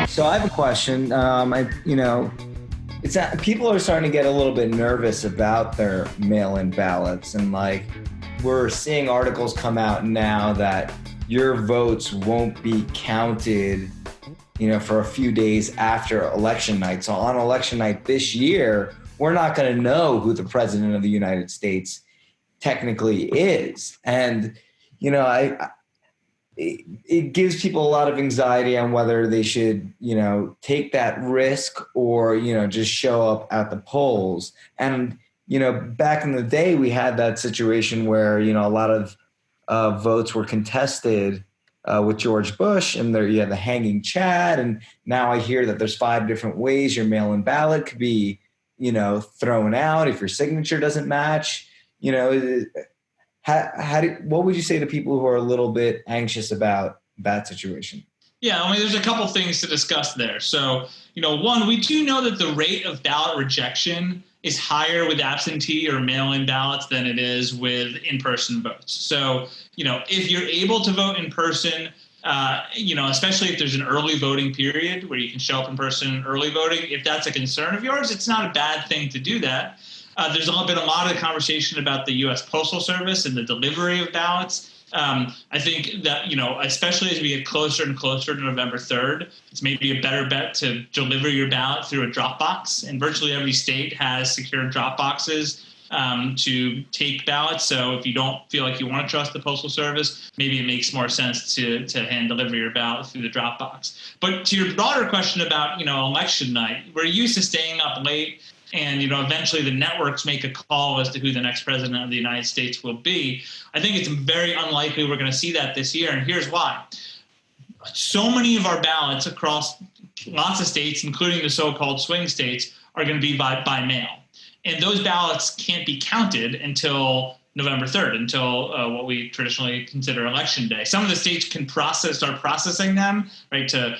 So I have a question. It's that people are starting to get a little bit nervous about their mail-in ballots, and like we're seeing articles come out now that your votes won't be counted, for a few days after election night. So on election night this year, we're not going to know who the president of the United States technically is, and I it gives people a lot of anxiety on whether they should, take that risk or, just show up at the polls. And, back in the day, we had that situation where, a lot of votes were contested with George Bush, and there you had the hanging Chad. And now I hear that there's 5 different ways your mail-in ballot could be, thrown out if your signature doesn't match. What would you say to people who are a little bit anxious about that situation? Yeah, I mean, there's a couple things to discuss there. So, one, we do know that the rate of ballot rejection is higher with absentee or mail-in ballots than it is with in-person votes. So, if you're able to vote in person, especially if there's an early voting period where you can show up in person early voting, if that's a concern of yours, it's not a bad thing to do that. There's been a lot of conversation about the U.S. Postal Service and the delivery of ballots. I think that, especially as we get closer and closer to November 3rd, it's maybe a better bet to deliver your ballot through a drop box. And virtually every state has secure drop boxes to take ballots. So if you don't feel like you want to trust the Postal Service, maybe it makes more sense to hand deliver your ballot through the drop box. But to your broader question about, election night, we're used to staying up late. And, eventually the networks make a call as to who the next president of the United States will be. I think it's very unlikely we're going to see that this year. And here's why. So many of our ballots across lots of states, including the so-called swing states, are going to be by mail. And those ballots can't be counted until November 3rd, until what we traditionally consider Election Day. Some of the states can start processing them, right, to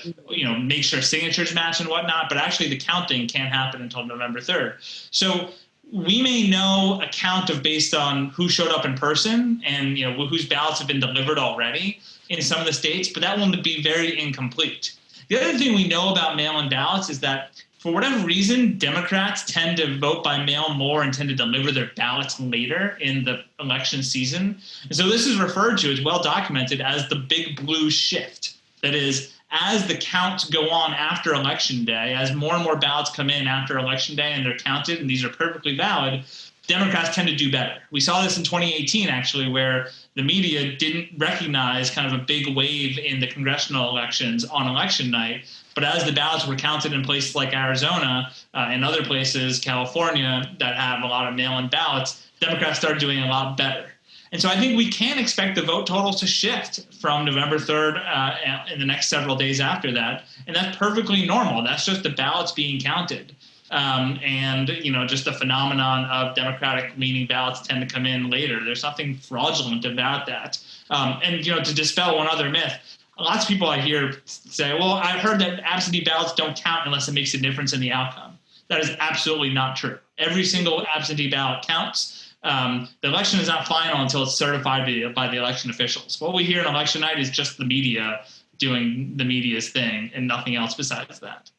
make sure signatures match and whatnot, but actually the counting can't happen until November 3rd. So we may know a count based on who showed up in person and whose ballots have been delivered already in some of the states, but that will be very incomplete. The other thing we know about mail-in ballots is that for whatever reason, Democrats tend to vote by mail more and tend to deliver their ballots later in the election season. And so this is referred to, as well documented, as the big blue shift. That is, as the counts go on after Election Day, as more and more ballots come in after Election Day and they're counted, and these are perfectly valid, Democrats tend to do better. We saw this in 2018, actually, where the media didn't recognize kind of a big wave in the congressional elections on election night. But as the ballots were counted in places like Arizona and other places, California, that have a lot of mail-in ballots, Democrats started doing a lot better. And so I think we can expect the vote totals to shift from November 3rd in the next several days after that. And that's perfectly normal. That's just the ballots being counted. Just the phenomenon of Democratic-leaning ballots tend to come in later. There's nothing fraudulent about that. To dispel one other myth, lots of people I hear say, well, I've heard that absentee ballots don't count unless it makes a difference in the outcome. That is absolutely not true. Every single absentee ballot counts. The election is not final until it's certified by the election officials. What we hear on election night is just the media doing the media's thing and nothing else besides that.